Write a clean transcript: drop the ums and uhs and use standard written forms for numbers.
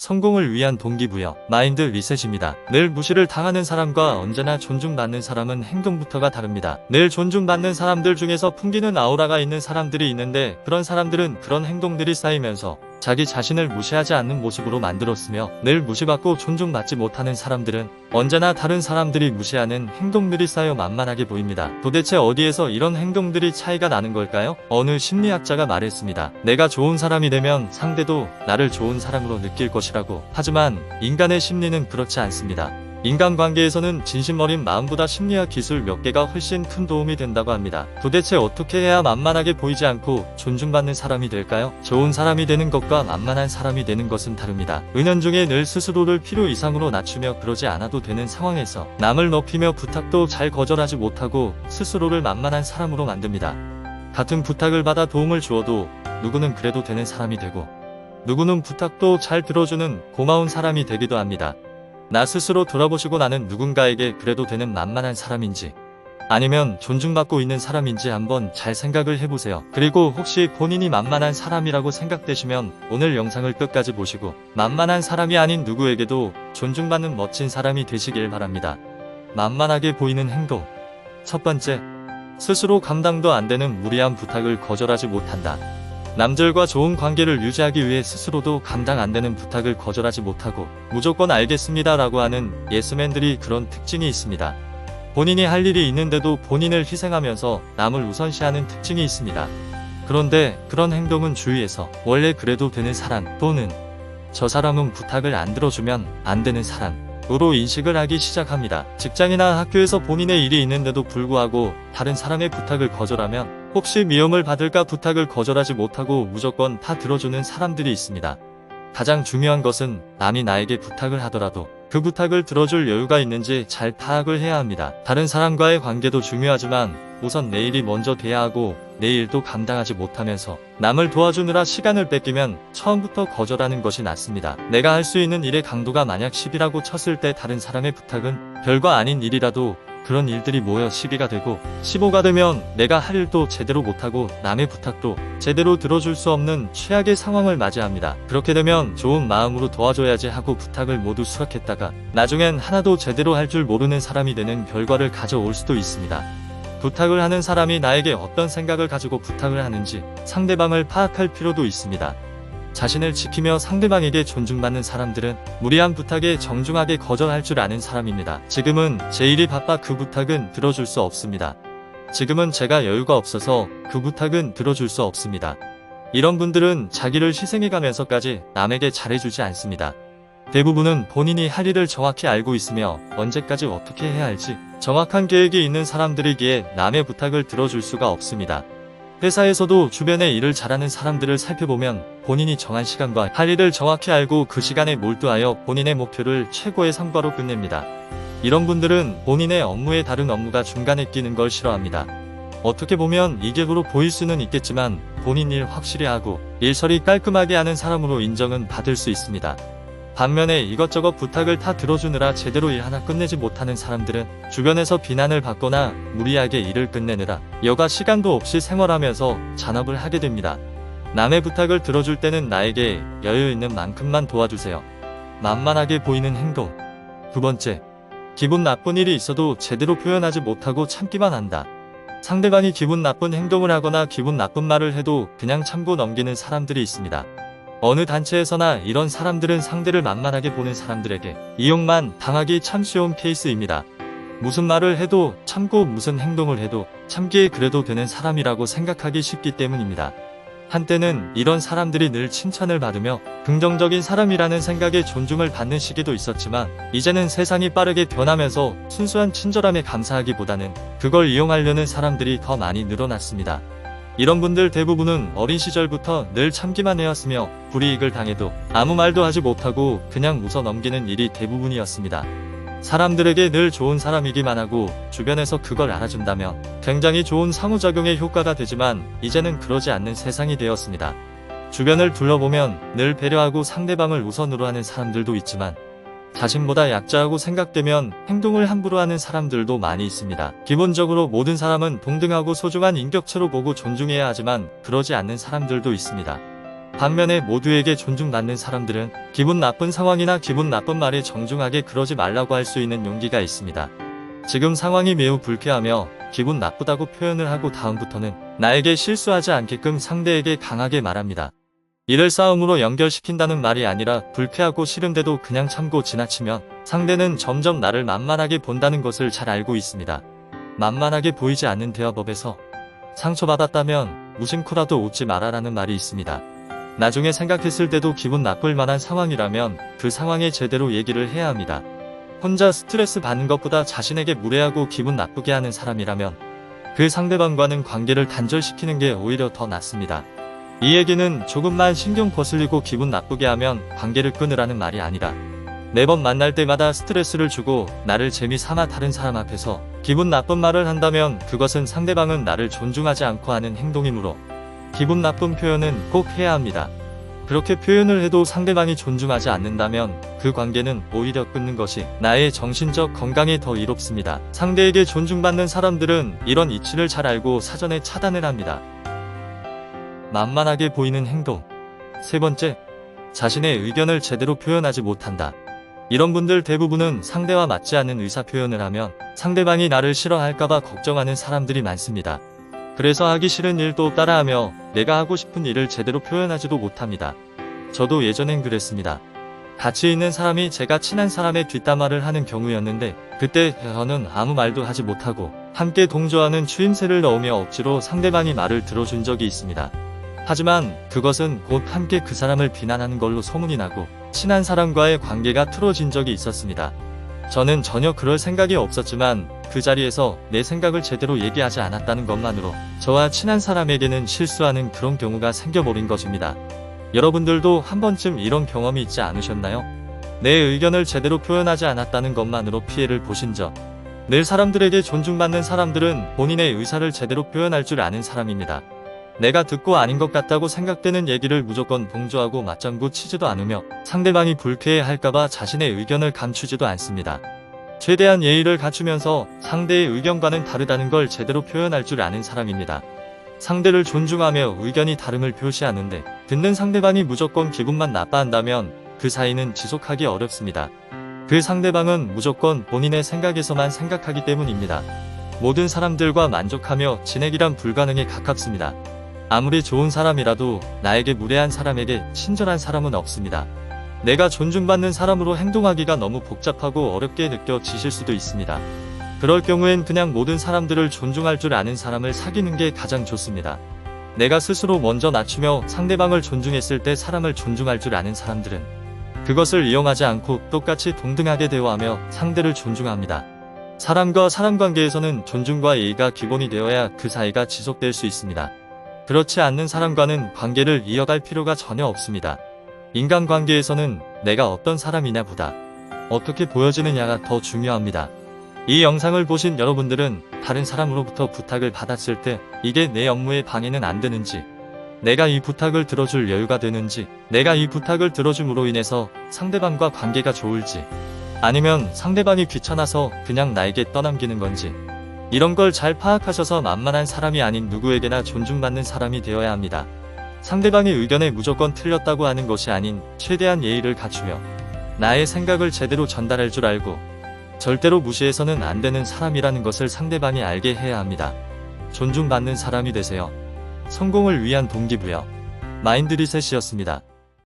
성공을 위한 동기부여, 마인드 리셋입니다. 늘 무시를 당하는 사람과 언제나 존중받는 사람은 행동부터가 다릅니다. 늘 존중받는 사람들 중에서 풍기는 아우라가 있는 사람들이 있는데, 그런 사람들은 그런 행동들이 쌓이면서 자기 자신을 무시하지 않는 모습으로 만들었으며, 늘 무시받고 존중받지 못하는 사람들은 언제나 다른 사람들이 무시하는 행동들이 쌓여 만만하게 보입니다. 도대체 어디에서 이런 행동들이 차이가 나는 걸까요? 어느 심리학자가 말했습니다. 내가 좋은 사람이 되면 상대도 나를 좋은 사람으로 느낄 것이라고. 하지만 인간의 심리는 그렇지 않습니다. 인간관계에서는 진심 어린 마음보다 심리학 기술 몇 개가 훨씬 큰 도움이 된다고 합니다. 도대체 어떻게 해야 만만하게 보이지 않고 존중받는 사람이 될까요? 좋은 사람이 되는 것과 만만한 사람이 되는 것은 다릅니다. 은연중에 늘 스스로를 필요 이상으로 낮추며 그러지 않아도 되는 상황에서 남을 높이며 부탁도 잘 거절하지 못하고 스스로를 만만한 사람으로 만듭니다. 같은 부탁을 받아 도움을 주어도 누구는 그래도 되는 사람이 되고, 누구는 부탁도 잘 들어주는 고마운 사람이 되기도 합니다. 나 스스로 돌아보시고 나는 누군가에게 그래도 되는 만만한 사람인지, 아니면 존중받고 있는 사람인지 한번 잘 생각을 해보세요. 그리고 혹시 본인이 만만한 사람이라고 생각되시면 오늘 영상을 끝까지 보시고 만만한 사람이 아닌 누구에게도 존중받는 멋진 사람이 되시길 바랍니다. 만만하게 보이는 행동. 첫 번째, 스스로 감당도 안 되는 무리한 부탁을 거절하지 못한다. 남들과 좋은 관계를 유지하기 위해 스스로도 감당 안 되는 부탁을 거절하지 못하고 무조건 알겠습니다 라고 하는 예스맨들이 그런 특징이 있습니다. 본인이 할 일이 있는데도 본인을 희생하면서 남을 우선시하는 특징이 있습니다. 그런데 그런 행동은 주위에서 원래 그래도 되는 사람, 또는 저 사람은 부탁을 안 들어주면 안 되는 사람으로 인식을 하기 시작합니다. 직장이나 학교에서 본인의 일이 있는데도 불구하고 다른 사람의 부탁을 거절하면 혹시 미움을 받을까 부탁을 거절하지 못하고 무조건 다 들어주는 사람들이 있습니다. 가장 중요한 것은 남이 나에게 부탁을 하더라도 그 부탁을 들어줄 여유가 있는지 잘 파악을 해야 합니다. 다른 사람과의 관계도 중요하지만 우선 내 일이 먼저 돼야 하고, 내 일도 감당하지 못하면서 남을 도와주느라 시간을 뺏기면 처음부터 거절하는 것이 낫습니다. 내가 할 수 있는 일의 강도가 만약 10이라고 쳤을 때 다른 사람의 부탁은 별거 아닌 일이라도 그런 일들이 모여 12가 되고, 15가 되면 내가 할 일도 제대로 못하고 남의 부탁도 제대로 들어줄 수 없는 최악의 상황을 맞이합니다. 그렇게 되면 좋은 마음으로 도와줘야지 하고 부탁을 모두 수락했다가 나중엔 하나도 제대로 할 줄 모르는 사람이 되는 결과를 가져올 수도 있습니다. 부탁을 하는 사람이 나에게 어떤 생각을 가지고 부탁을 하는지 상대방을 파악할 필요도 있습니다. 자신을 지키며 상대방에게 존중받는 사람들은 무리한 부탁에 정중하게 거절할 줄 아는 사람입니다. 지금은 제 일이 바빠 그 부탁은 들어줄 수 없습니다. 지금은 제가 여유가 없어서 그 부탁은 들어줄 수 없습니다. 이런 분들은 자기를 희생해가면서까지 남에게 잘해주지 않습니다. 대부분은 본인이 할 일을 정확히 알고 있으며 언제까지 어떻게 해야 할지 정확한 계획이 있는 사람들이기에 남의 부탁을 들어줄 수가 없습니다. 회사에서도 주변에 일을 잘하는 사람들을 살펴보면 본인이 정한 시간과 할 일을 정확히 알고 그 시간에 몰두하여 본인의 목표를 최고의 성과로 끝냅니다. 이런 분들은 본인의 업무에 다른 업무가 중간에 끼는 걸 싫어합니다. 어떻게 보면 이격으로 보일 수는 있겠지만 본인 일 확실히 하고 일 처리 깔끔하게 하는 사람으로 인정은 받을 수 있습니다. 반면에 이것저것 부탁을 다 들어주느라 제대로 일 하나 끝내지 못하는 사람들은 주변에서 비난을 받거나 무리하게 일을 끝내느라 여가 시간도 없이 생활하면서 잔업을 하게 됩니다. 남의 부탁을 들어줄 때는 나에게 여유 있는 만큼만 도와주세요. 만만하게 보이는 행동. 두 번째, 기분 나쁜 일이 있어도 제대로 표현하지 못하고 참기만 한다. 상대방이 기분 나쁜 행동을 하거나 기분 나쁜 말을 해도 그냥 참고 넘기는 사람들이 있습니다. 어느 단체에서나 이런 사람들은 상대를 만만하게 보는 사람들에게 이용만 당하기 참 쉬운 케이스입니다. 무슨 말을 해도 참고 무슨 행동을 해도 참기에 그래도 되는 사람이라고 생각하기 쉽기 때문입니다. 한때는 이런 사람들이 늘 칭찬을 받으며 긍정적인 사람이라는 생각에 존중을 받는 시기도 있었지만, 이제는 세상이 빠르게 변하면서 순수한 친절함에 감사하기보다는 그걸 이용하려는 사람들이 더 많이 늘어났습니다. 이런 분들 대부분은 어린 시절부터 늘 참기만 해왔으며 불이익을 당해도 아무 말도 하지 못하고 그냥 웃어 넘기는 일이 대부분이었습니다. 사람들에게 늘 좋은 사람이기만 하고 주변에서 그걸 알아준다면 굉장히 좋은 상호작용의 효과가 되지만 이제는 그러지 않는 세상이 되었습니다. 주변을 둘러보면 늘 배려하고 상대방을 우선으로 하는 사람들도 있지만 자신보다 약자하고 생각되면 행동을 함부로 하는 사람들도 많이 있습니다. 기본적으로 모든 사람은 동등하고 소중한 인격체로 보고 존중해야 하지만 그러지 않는 사람들도 있습니다. 반면에 모두에게 존중받는 사람들은 기분 나쁜 상황이나 기분 나쁜 말에 정중하게 그러지 말라고 할 수 있는 용기가 있습니다. 지금 상황이 매우 불쾌하며 기분 나쁘다고 표현을 하고 다음부터는 나에게 실수하지 않게끔 상대에게 강하게 말합니다. 이를 싸움으로 연결시킨다는 말이 아니라 불쾌하고 싫은데도 그냥 참고 지나치면 상대는 점점 나를 만만하게 본다는 것을 잘 알고 있습니다. 만만하게 보이지 않는 대화법에서 상처받았다면 무심코라도 웃지 말아라는 말이 있습니다. 나중에 생각했을 때도 기분 나쁠 만한 상황이라면 그 상황에 제대로 얘기를 해야 합니다. 혼자 스트레스 받는 것보다 자신에게 무례하고 기분 나쁘게 하는 사람이라면 그 상대방과는 관계를 단절시키는 게 오히려 더 낫습니다. 이 얘기는 조금만 신경 거슬리고 기분 나쁘게 하면 관계를 끊으라는 말이 아니라 매번 만날 때마다 스트레스를 주고 나를 재미삼아 다른 사람 앞에서 기분 나쁜 말을 한다면 그것은 상대방은 나를 존중하지 않고 하는 행동이므로 기분 나쁜 표현은 꼭 해야 합니다. 그렇게 표현을 해도 상대방이 존중하지 않는다면 그 관계는 오히려 끊는 것이 나의 정신적 건강에 더 이롭습니다. 상대에게 존중받는 사람들은 이런 이치를 잘 알고 사전에 차단을 합니다. 만만하게 보이는 행동. 세 번째, 자신의 의견을 제대로 표현하지 못한다. 이런 분들 대부분은 상대와 맞지 않는 의사표현을 하면 상대방이 나를 싫어할까봐 걱정하는 사람들이 많습니다. 그래서 하기 싫은 일도 따라하며 내가 하고 싶은 일을 제대로 표현하지도 못합니다. 저도 예전엔 그랬습니다. 같이 있는 사람이 제가 친한 사람의 뒷담화를 하는 경우였는데 그때 저는 아무 말도 하지 못하고 함께 동조하는 추임새를 넣으며 억지로 상대방이 말을 들어준 적이 있습니다. 하지만 그것은 곧 함께 그 사람을 비난하는 걸로 소문이 나고 친한 사람과의 관계가 틀어진 적이 있었습니다. 저는 전혀 그럴 생각이 없었지만 그 자리에서 내 생각을 제대로 얘기하지 않았다는 것만으로 저와 친한 사람에게는 실수하는 그런 경우가 생겨버린 것입니다. 여러분들도 한 번쯤 이런 경험이 있지 않으셨나요? 내 의견을 제대로 표현하지 않았다는 것만으로 피해를 보신 적. 늘 사람들에게 존중받는 사람들은 본인의 의사를 제대로 표현할 줄 아는 사람입니다. 내가 듣고 아닌 것 같다고 생각되는 얘기를 무조건 동조하고 맞장구 치지도 않으며 상대방이 불쾌해할까봐 자신의 의견을 감추지도 않습니다. 최대한 예의를 갖추면서 상대의 의견과는 다르다는 걸 제대로 표현할 줄 아는 사람입니다. 상대를 존중하며 의견이 다름을 표시하는데 듣는 상대방이 무조건 기분만 나빠한다면 그 사이는 지속하기 어렵습니다. 그 상대방은 무조건 본인의 생각에서만 생각하기 때문입니다. 모든 사람들과 만족하며 지내기란 불가능에 가깝습니다. 아무리 좋은 사람이라도 나에게 무례한 사람에게 친절한 사람은 없습니다. 내가 존중받는 사람으로 행동하기가 너무 복잡하고 어렵게 느껴지실 수도 있습니다. 그럴 경우엔 그냥 모든 사람들을 존중할 줄 아는 사람을 사귀는 게 가장 좋습니다. 내가 스스로 먼저 낮추며 상대방을 존중했을 때 사람을 존중할 줄 아는 사람들은 그것을 이용하지 않고 똑같이 동등하게 대화하며 상대를 존중합니다. 사람과 사람 관계에서는 존중과 예의가 기본이 되어야 그 사이가 지속될 수 있습니다. 그렇지 않는 사람과는 관계를 이어갈 필요가 전혀 없습니다. 인간관계에서는 내가 어떤 사람이냐 보다 어떻게 보여지느냐가 더 중요합니다. 이 영상을 보신 여러분들은 다른 사람으로부터 부탁을 받았을 때 이게 내 업무에 방해는 안 되는지, 내가 이 부탁을 들어줄 여유가 되는지, 내가 이 부탁을 들어줌으로 인해서 상대방과 관계가 좋을지, 아니면 상대방이 귀찮아서 그냥 나에게 떠넘기는 건지, 이런 걸 잘 파악하셔서 만만한 사람이 아닌 누구에게나 존중받는 사람이 되어야 합니다. 상대방의 의견에 무조건 틀렸다고 하는 것이 아닌 최대한 예의를 갖추며 나의 생각을 제대로 전달할 줄 알고 절대로 무시해서는 안 되는 사람이라는 것을 상대방이 알게 해야 합니다. 존중받는 사람이 되세요. 성공을 위한 동기부여 마인드 리셋이었습니다.